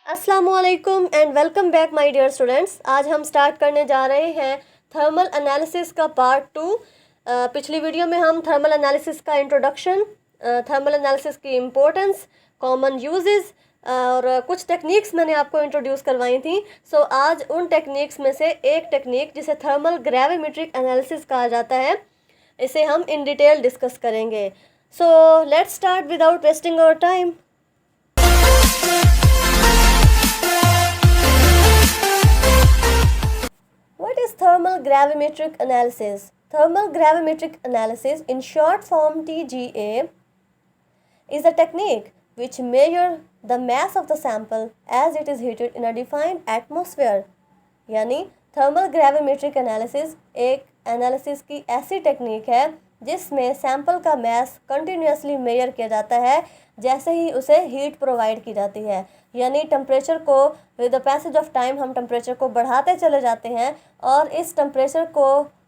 अस्सलामुअलैकुम and welcome back my dear students. आज हम स्टार्ट करने जा रहे हैं थर्मल एनालिसिस का पार्ट 2। पिछली वीडियो में हम थर्मल एनालिसिस का इंट्रोडक्शन, थर्मल एनालिसिस की इम्पोर्टेंस, कॉमन यूजेस और कुछ टेक्निक्स मैंने आपको इंट्रोड्यूस करवाई थी। सो आज उन टेक्निक्स में से एक टेक्निक जिसे थर्मल ग्रेविमेट्रिक एनालिसिस कहा जाता है, इसे हम इन डिटेल डिस्कस करेंगे। So let's start without wasting our time. What is thermal gravimetric analysis? Thermal gravimetric analysis, in short form TGA, is a technique which measures the mass of the sample as it is heated in a defined atmosphere. यानी thermal gravimetric analysis एक analysis की ऐसी technique है जिसमें sample का मास continuously major किया जाता है जैसे ही उसे हीट प्रोवाइड की जाती है। यानी टेम्परेचर को with the passage of time हम टेम्परेचर को बढ़ाते चले जाते हैं और इस टेम्परेचर को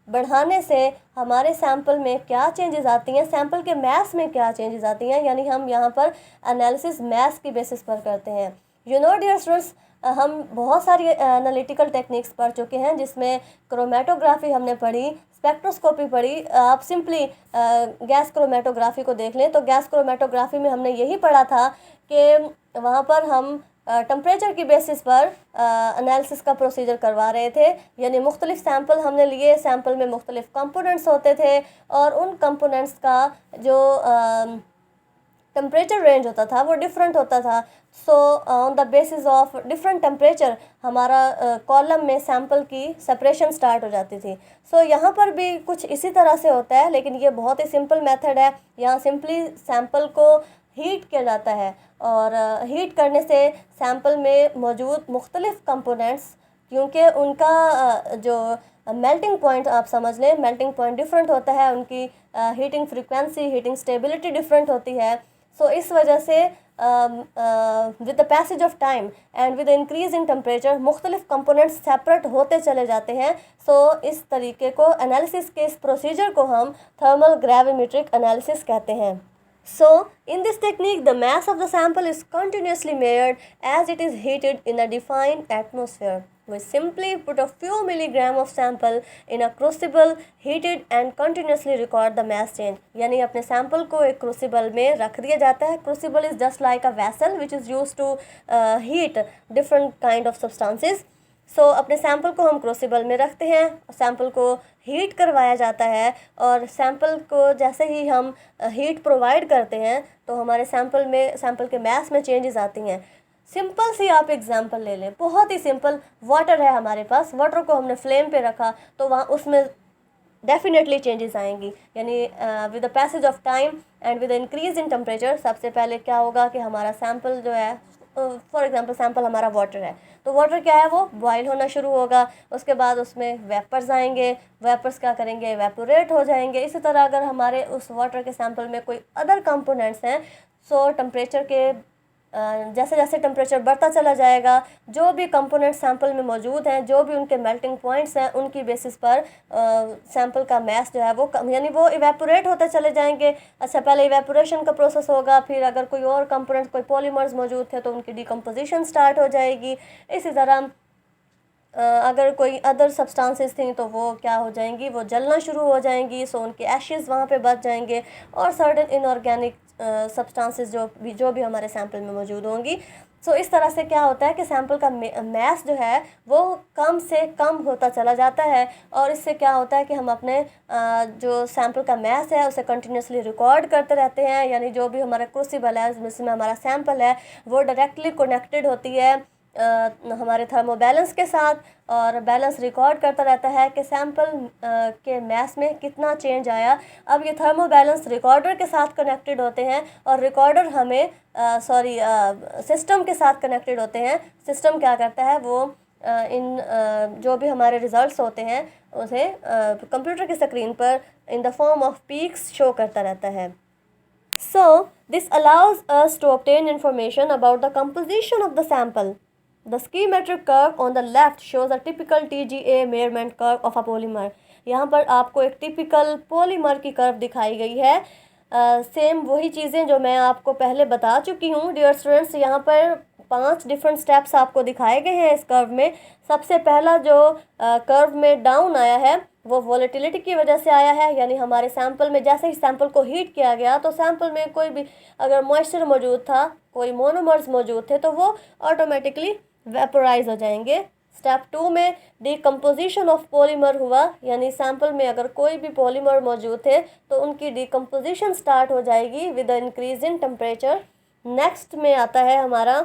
बढ़ाने से हमारे सैंपल में क्या चेंजेस आती हैं, सैंपल के मास में क्या चेंजेस आती हैं, यानी हम यहाँ पर एनालिसिस मास की बेसिस पर करते हैं। यू नो डियर स्टूडेंट्स, हम बहुत सारी एनालिटिकल टेक्निक्स पढ़ चुके हैं जिसमें क्रोमेटोग्राफी हमने पढ़ी, स्पेक्ट्रोस्कोपी पढ़ी। आप सिंपली गैस क्रोमेटोग्राफी को देख लें तो गैस क्रोमेटोग्राफी में हमने यही पढ़ा था कि वहाँ पर हम टेम्परेचर की बेसिस पर एनालिसिस का प्रोसीजर करवा रहे थे। यानी मुख्तलिफ सैंपल हमने लिए, सैंपल में मुख्तलिफ कंपोनेंट्स होते थे और उन कंपोनेंट्स का जो टेम्परेचर रेंज होता था वो डिफरेंट होता था। So on the basis of different temperature हमारा कॉलम में सैंपल की सेपरेशन स्टार्ट हो जाती थी। सो यहाँ पर भी कुछ इसी तरह से होता है, लेकिन ये बहुत ही सिंपल मेथड है। यहाँ सिंपली सैंपल को हीट किया जाता है और हीट करने से सैंपल में मौजूद मुख्तलिफ कंपोनेंट्स, क्योंकि उनका जो मेल्टिंग पॉइंट आप समझ लें, मेल्टिंग पॉइंट डिफरेंट होता है, उनकी heating frequency, heating stability different होती है। सो इस वजह से with the passage of time and with increase in temperature मुख्तलिफ कंपोनेंट्स सेपरेट होते चले जाते हैं। सो इस तरीके को एनालिसिस के इस प्रोसीजर को हम थर्मल ग्रेविमेट्रिक एनालिसिस कहते हैं। So, in this technique, the mass of the sample is continuously measured as it is heated in a defined atmosphere. We simply put a few milligram of sample in a crucible, heated and continuously record the mass change. यानी अपने sample को एक crucible में रख दिया जाता है। Crucible is just like a vessel which is used to heat different kind of substances. सो अपने सैंपल को हम क्रूसिबल में रखते हैं, सैंपल को हीट करवाया जाता है और सैंपल को जैसे ही हम हीट प्रोवाइड करते हैं तो हमारे सैंपल के मास में चेंजेस आती हैं। सिंपल सी आप एग्जांपल ले लें, बहुत ही सिंपल। वाटर है हमारे पास, वाटर को हमने फ्लेम पे रखा तो वहाँ उसमें डेफिनेटली चेंजेस आएंगी। यानी with the passage of time and with increase in temperature सबसे पहले क्या होगा कि हमारा सैंपल जो है, फॉर एग्जांपल सैंपल हमारा वाटर है तो वाटर क्या है, वो बॉयल होना शुरू होगा। उसके बाद उसमें वेपर्स आएंगे, वेपर्स क्या करेंगे, एवेपोरेट हो जाएंगे। इसी तरह अगर हमारे उस वाटर के सैंपल में कोई अदर कंपोनेंट्स हैं, सो टेम्परेचर के जैसे जैसे टेम्परेचर बढ़ता चला जाएगा, जो भी कंपोनेंट सैंपल में मौजूद हैं, जो भी उनके मेल्टिंग पॉइंट्स हैं, उनकी बेसिस पर सैंपल का मास जो है वो यानी वो इवेपोरेट होते चले जाएंगे। अच्छा, पहले इवेपोरेशन का प्रोसेस होगा, फिर अगर कोई और कंपोनेंट, कोई पॉलीमर्स मौजूद थे तो उनकी डिकम्पोजिशन स्टार्ट हो जाएगी। इसी तरह अगर कोई अदर सब्सटेंसेस थी तो वो क्या हो जाएंगी, वो जलना शुरू हो जाएंगी। सो उनके एशेस वहाँ पे बच जाएंगे और सर्टेन इनऑर्गेनिक सब्सटेंसेस जो भी हमारे सैंपल में मौजूद होंगी। सो इस तरह से क्या होता है कि सैंपल का मास जो है वो कम से कम होता चला जाता है और इससे क्या होता है कि हम अपने जो सैंपल का मास है उसे कंटिन्यूसली रिकॉर्ड करते रहते हैं। यानी जो भी हमारा क्रूसिबल है जिसमें हमारा सैंपल है वो डायरेक्टली कनेक्टेड होती है हमारे थर्मो बैलेंस के साथ और बैलेंस रिकॉर्ड करता रहता है कि सैंपल के मास में कितना चेंज आया। अब ये थर्मो बैलेंस रिकॉर्डर के साथ कनेक्टेड होते हैं और रिकॉर्डर हमें सिस्टम के साथ कनेक्टेड होते हैं। सिस्टम क्या करता है, वो इन जो भी हमारे रिजल्ट्स होते हैं उसे कंप्यूटर की स्क्रीन पर इन the form of peaks show करता रहता है। So, this allows us to obtain information about the composition of the sample. The schematic curve on the left shows a typical TGA measurement curve of a polymer. यहाँ पर आपको एक typical polymer की curve दिखाई गई है। Same वही चीज़ें जो मैं आपको पहले बता चुकी हूँ डियर स्टूडेंट्स। यहाँ पर 5 डिफरेंट स्टेप्स आपको दिखाए गए हैं इस कर्व में। सबसे पहला जो कर्व में डाउन आया है वो वॉलेटिलिटी की वजह से आया है, यानी हमारे सैंपल में जैसे ही सैंपल को हीट किया गया तो सैंपल में कोई भी अगर मॉइस्चर मौजूद था, कोई मोनोमर्स मौजूद थे, तो वो ऑटोमेटिकली वेपोराइज हो जाएंगे। स्टेप 2 में डिकम्पोजिशन ऑफ पॉलीमर हुआ, यानी सैंपल में अगर कोई भी पॉलीमर मौजूद थे तो उनकी डिकम्पोजिशन स्टार्ट हो जाएगी with increase in temperature. Next में आता है हमारा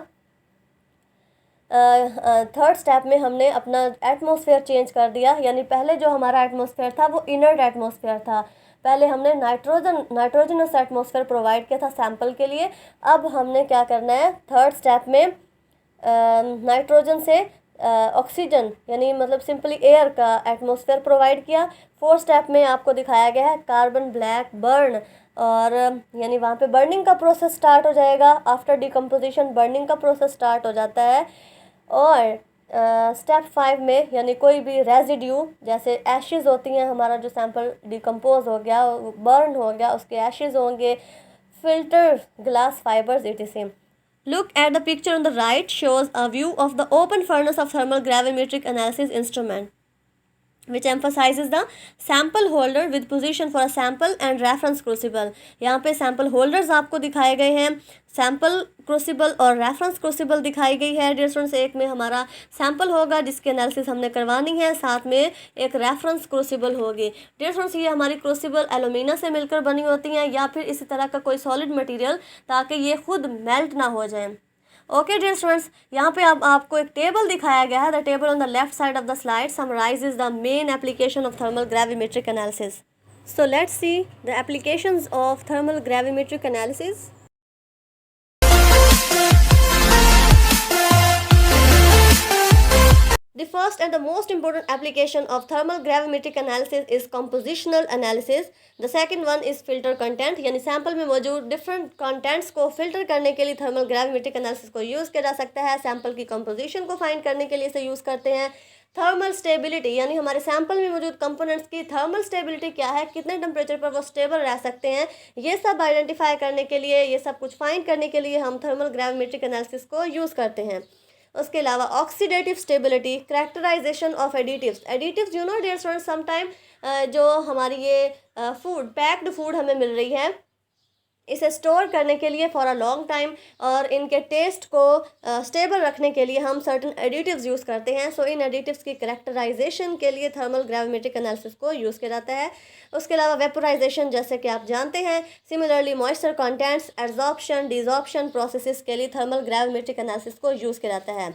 थर्ड स्टेप में हमने अपना एटमॉस्फेयर चेंज कर दिया, यानी पहले जो हमारा एटमॉस्फेयर था वो इनर्ट एटमॉस्फेयर था। पहले हमने नाइट्रोजनस एटमॉस्फेयर प्रोवाइड किया था सैंपल के लिए। अब हमने क्या करना है, थर्ड स्टेप में नाइट्रोजन से ऑक्सीजन यानी मतलब सिंपली एयर का एटमॉस्फेयर प्रोवाइड किया। फोर्थ स्टेप में आपको दिखाया गया है कार्बन ब्लैक बर्न, और यानी वहाँ पे बर्निंग का प्रोसेस स्टार्ट हो जाएगा। आफ्टर डिकम्पोजिशन बर्निंग का प्रोसेस स्टार्ट हो जाता है। और स्टेप 5 में यानी कोई भी रेजिड्यू जैसे एशेज़ होती हैं, हमारा जो सैंपल डिकम्पोज हो गया, बर्न हो गया, उसके एशेज़ होंगे, filter glass fibres etc. Look at the picture on the right shows a view of the open furnace of thermal gravimetric analysis instrument, which emphasizes the sample holder with position for a sample and reference crucible. यहाँ पे sample holders आपको दिखाए गए हैं, sample crucible और reference crucible दिखाई गई है। डियर स्टूडेंट्स, एक में हमारा sample होगा जिसकी एनालिसिस हमने करवानी है, साथ में एक reference crucible होगी। डियर स्टूडेंट्स, ये हमारी crucible एलुमिना से मिलकर बनी होती हैं या फिर इसी तरह का कोई सॉलिड मटेरियल, ताकि ये खुद मेल्ट ना हो जाए। ओके डियर स्टूडेंट्स, यहाँ पे अब आपको एक टेबल दिखाया गया है। The table on the left side of the slide summarises the main application of thermal gravimetric analysis. So let's see the applications of thermal gravimetric analysis. The first and the most important application of thermal gravimetric analysis is compositional analysis. The second one is filter content, यानी sample में मौजूद different contents को filter करने के लिए thermal gravimetric analysis को use किया जा सकता है। सैंपल की कंपोजिशन को फाइंड करने के लिए इसे यूज़ करते हैं। थर्मल स्टेबिलिटी, यानी हमारे सैंपल में मौजूद कंपोनेंट्स की थर्मल स्टेबिलिटी क्या है, कितने टेम्परेचर पर वो स्टेबल रह सकते हैं, ये सब आइडेंटिफाई करने के लिए, ये सब कुछ फाइंड करने के लिए हम थर्मल ग्रेविमेट्रिक एनालिसिस को यूज़ करते हैं। उसके अलावा oxidative stability, characterisation of additives you know dear students, sometime जो हमारी ये फूड पैक्ड फूड हमें मिल रही है, इसे स्टोर करने के लिए फॉर अ लॉन्ग टाइम और इनके टेस्ट को स्टेबल रखने के लिए हम सर्टन एडिटिव्स यूज़ करते हैं। सो इन एडिटिव्स की कैरेक्टराइजेशन के लिए थर्मल ग्रेविमेट्रिक एनालिसिस को यूज़ किया जाता है। उसके अलावा वेपोराइजेशन, जैसे कि आप जानते हैं, similarly moisture contents, absorption, desorption processes के लिए थर्मल ग्रेविमेट्रिक एनालिसिस को यूज़ किया जाता है।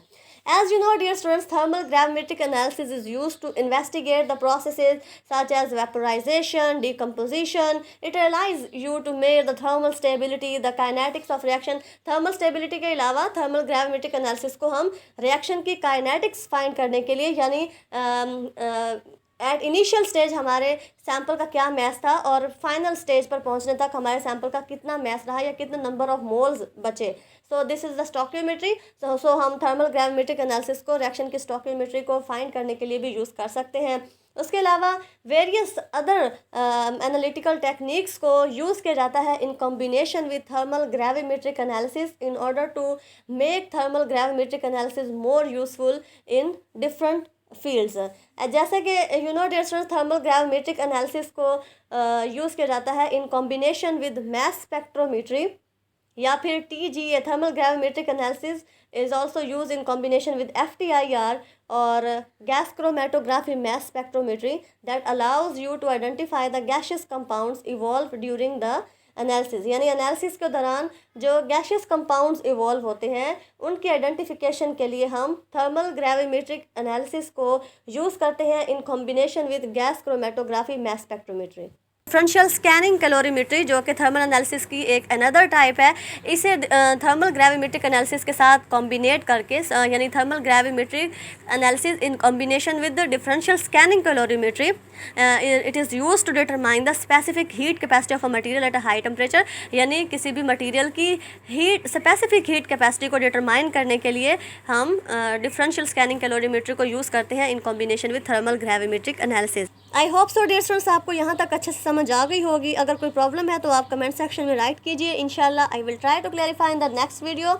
As you know, dear students, thermal gravimetric analysis is used to investigate the processes such as vaporization, decomposition. It allows you to measure the thermal stability, the kinetics of reaction. Thermal stability के अलावा thermal gravimetric analysis को हम reaction की kinetics find करने के लिए, यानी at initial stage हमारे सैंपल का क्या मैस था और फाइनल स्टेज पर पहुंचने तक हमारे सैंपल का कितना मैस रहा या कितने नंबर ऑफ मोल्स बचे। So this is the stoichiometry. So हम थर्मल ग्रेविमेट्रिक एनालिसिस को रिएक्शन की स्टोकियोमेट्री को फाइंड करने के लिए भी यूज़ कर सकते हैं। उसके अलावा वेरियस अदर एनालिटिकल टेक्निक्स को यूज़ किया जाता है in combination with thermal gravimetric analysis in order to make thermal gravimetric analysis more useful in different fields. जैसे कि you know dear students, thermal gravimetric analysis को यूज़ किया जाता है in combination with mass spectrometry या फिर TGA, thermal gravimetric analysis is also used in combination with FTIR or gas chromatography mass spectrometry that allows you to identify the gaseous compounds evolved during the analysis। यानी analysis के दौरान जो gaseous compounds evolve होते हैं उनके identification के लिए हम थर्मल ग्रेविमेट्रिक एनालिसिस को यूज़ करते हैं in combination with gas chromatography mass spectrometry. Differential scanning calorimetry, जो कि थर्मल एनालिसिस की एक अनदर टाइप है, इसे थर्मल ग्रेविमेट्रिक एनालिसिस के साथ कॉम्बिनेट करके, यानी thermal gravimetric analysis in combination with the differential scanning calorimetry, it is use to determine the specific heat capacity of a material at a high temperature. यानी किसी भी material की specific heat capacity को determine करने के लिए हम differential scanning calorimetry को यूज़ करते हैं in combination with thermal gravimetric analysis. I hope so dear students, आपको यहाँ तक अच्छे से समझ समझ आ गई होगी। अगर कोई प्रॉब्लम है तो आप कमेंट सेक्शन में राइट कीजिए, इंशाल्लाह I will try to clarify in the next video.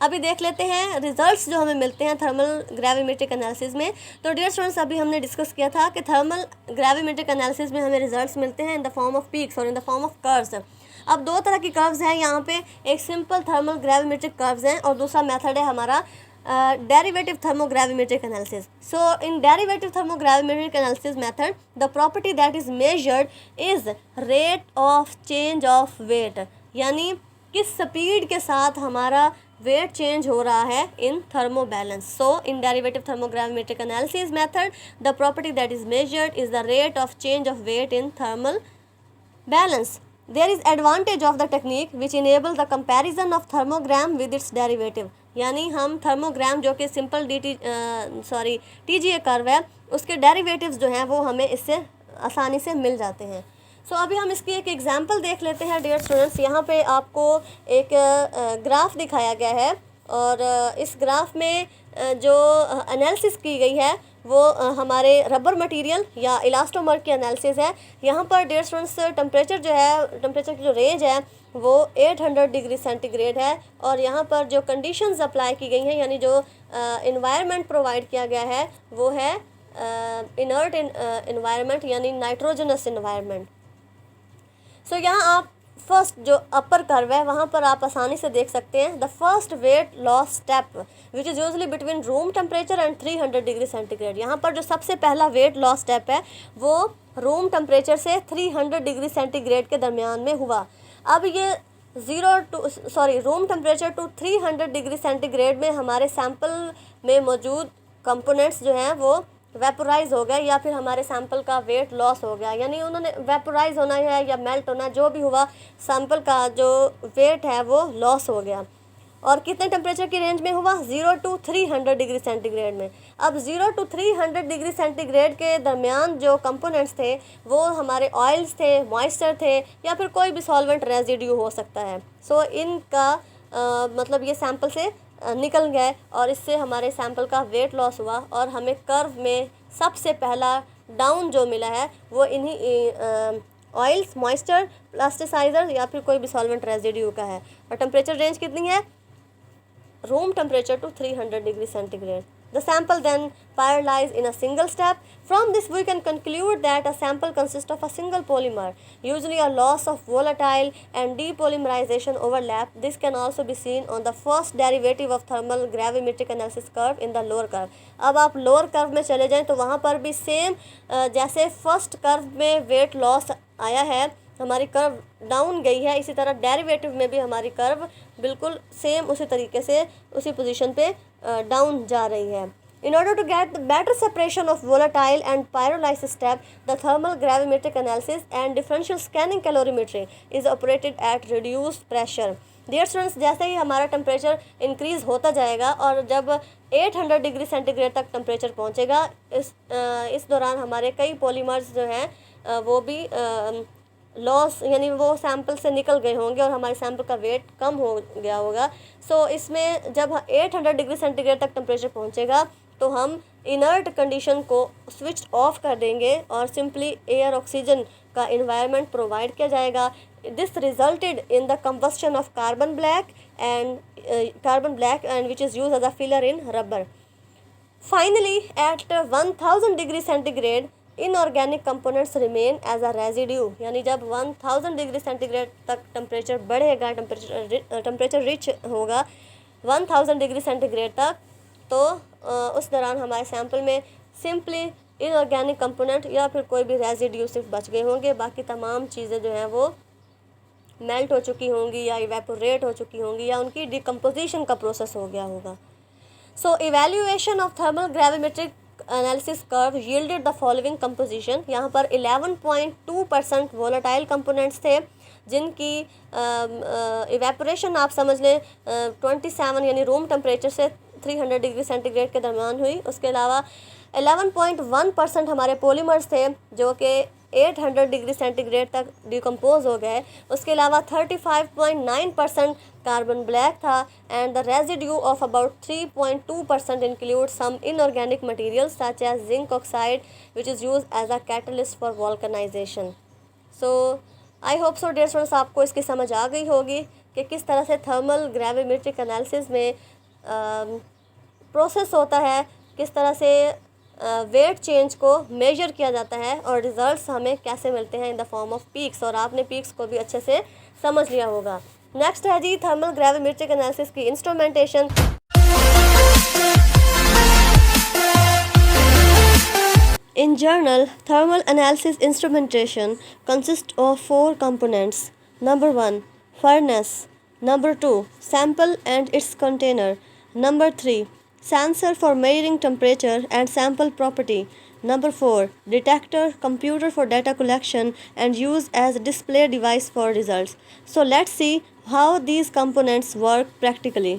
अभी देख लेते हैं रिजल्ट्स जो हमें मिलते हैं थर्मल ग्रेविमेट्रिक एनालिसिस में। तो डियर स्टूडेंट्स, अभी हमने डिस्कस किया था कि थर्मल ग्रेविमेट्रिक एनालिसिस में हमें रिजल्ट्स मिलते हैं in the form of peaks और in the form of curves. अब दो तरह की कर्व्स हैं यहाँ पे, एक सिंपल थर्मल ग्रेविमेट्रिक कर्व्स हैं और दूसरा मेथड है हमारा derivative thermogravimetric analysis. So in derivative thermogravimetric analysis method the property that is measured is rate of change of weight, यानी किस स्पीड के साथ हमारा वेट चेंज हो रहा है in thermo balance. So in derivative thermogravimetric analysis method the property that is measured is the rate of change of weight in thermal balance. There is advantage of the technique which enable the comparison of thermogram with its derivative, यानी हम थर्मोग्राम जो कि simple TGA curve है उसके derivatives जो हैं वो हमें इससे आसानी से मिल जाते हैं। सो अभी हम इसकी एक एग्जांपल देख लेते हैं डियर स्टूडेंट्स। यहाँ पे आपको एक ग्राफ दिखाया गया है और इस ग्राफ में जो एनालिसिस की गई है वो हमारे रबर मटेरियल या इलास्टोमर की एनालिसिस है। यहाँ पर डियर स्टूडेंट्स टेम्परेचर जो है, टेम्परेचर की जो रेंज है वो 800 डिग्री सेंटीग्रेड है और यहाँ पर जो कंडीशंस अप्लाई की गई हैं यानी जो इन्वायरमेंट प्रोवाइड किया गया है वो है इनर्ट इन्वायरमेंट यानी नाइट्रोजनस इन्वायरमेंट। सो यहाँ आप फर्स्ट जो अपर कर्व है वहाँ पर आप आसानी से देख सकते हैं the first weight loss step which is usually between room temperature and 300 degree centigrade. यहाँ पर जो सबसे पहला वेट लॉस स्टेप है वो रूम टेम्परेचर से 300 डिग्री सेंटीग्रेड के दरमियान में हुआ। अब ये room temperature to 300 degree centigrade में हमारे सैंपल में मौजूद कंपोनेंट्स जो हैं वो वेपोराइज हो गए या फिर हमारे सैंपल का वेट लॉस हो गया, यानी उन्होंने वेपोराइज होना है या मेल्ट होना जो भी हुआ, सैंपल का जो वेट है वो लॉस हो गया। और कितने टेम्परेचर की रेंज में हुआ? 0 to 300 डिग्री सेंटीग्रेड में। अब 0 to 300 डिग्री सेंटीग्रेड के दरमियान जो कंपोनेंट्स थे वो हमारे ऑयल्स थे, मॉइस्चर थे या फिर कोई भी सॉल्वेंट रेजिड्यू हो सकता है। सो इनका मतलब ये सैंपल से निकल गए और इससे हमारे सैंपल का वेट लॉस हुआ और हमें कर्व में सबसे पहला डाउन जो मिला है वो इन्हीं ऑयल्स, मॉइस्चर, प्लास्टिसाइजर या फिर कोई भी सॉल्वेंट रेजिड्यू का है। और टेम्परेचर रेंज कितनी है? Room temperature to 300 degree centigrade. The sample then pyrolyzed in a single step. From this we can conclude that a sample consists of a single polymer. Usually a loss of volatile and depolymerization overlap. This can also be seen on the first derivative of thermal gravimetric analysis curve in the lower curve. अब आप lower curve में चले जाएं तो वहाँ पर भी same जैसे फर्स्ट कर्व में वेट लॉस आया है, हमारी कर्व डाउन गई है, इसी तरह डेरिवेटिव में भी हमारी कर्व बिल्कुल सेम उसी तरीके से उसी पोजीशन पे डाउन जा रही है। In order to get the better separation of volatile and pyrolysis step, the thermal gravimetric analysis and differential scanning calorimetry is operated at reduced pressure. Dear students, जैसे ही हमारा टेम्परेचर इंक्रीज़ होता जाएगा और जब 800 डिग्री सेंटीग्रेड तक temperature पहुंचेगा, इस दौरान हमारे कई पॉलीमर्स जो हैं वो भी लॉस यानी वो सैंपल से निकल गए होंगे और हमारे सैंपल का वेट कम हो गया होगा। सो इसमें जब 800 डिग्री सेंटीग्रेड तक टेम्परेचर पहुंचेगा तो हम इनर्ट कंडीशन को स्विच ऑफ कर देंगे और सिंपली एयर ऑक्सीजन का इन्वायरमेंट प्रोवाइड किया जाएगा। This resulted in the combustion of carbon black and which is use as a filler in rubber. Finally at 1000 degree centigrade inorganic components remain as a residue, यानी जब 1000 degree centigrade तक temperature बढ़ेगा, temperature reach होगा 1000 degree centigrade तक, तो उस दौरान हमारे सैंपल में सिंपली इनऑर्गेनिक कंपोनेंट या फिर कोई भी रेजिड्यू सिर्फ बच गए होंगे, बाकी तमाम चीज़ें जो हैं वो मेल्ट हो चुकी होंगी या इवेपोरेट हो चुकी होंगी या उनकी डिकम्पोजिशन का प्रोसेस हो गया होगा। So evaluation of thermal gravimetric analysis curve yielded the following composition. यहाँ पर 11.2% वोलेटाइल कंपोनेंट्स थे जिनकी इवेपोरेशन आप समझ लें 27 यानी रूम टेम्परेचर से 300 डिग्री सेंटीग्रेड के दरमियान हुई। उसके अलावा 11.1% हमारे पॉलीमर्स थे जो कि 800 डिग्री सेंटीग्रेड तक डिकम्पोज हो गए। उसके अलावा 35.9% कार्बन ब्लैक था and the residue of about 3.2% include some inorganic materials such as zinc oxide which is use as a catalyst for vulcanization. So I hope so dear students, आपको इसकी समझ आ गई होगी कि किस तरह से थर्मल ग्रेविमेट्रिक एनालिसिस में प्रोसेस होता है, किस तरह से वेट चेंज को मेजर किया जाता है और रिजल्ट्स हमें कैसे मिलते हैं in the form of peaks, और आपने पीक्स को भी अच्छे से समझ लिया होगा। नेक्स्ट है जी थर्मल ग्रेविमेट्रिक एनालिसिस की instrumentation. In general, thermal analysis instrumentation consists of 4 components. Number 1, furnace. Number 2, sample and its container. Number 3, sensor for measuring temperature and sample property. Number 4, detector, computer for data collection and use as display device for results. So let's see how these components work practically.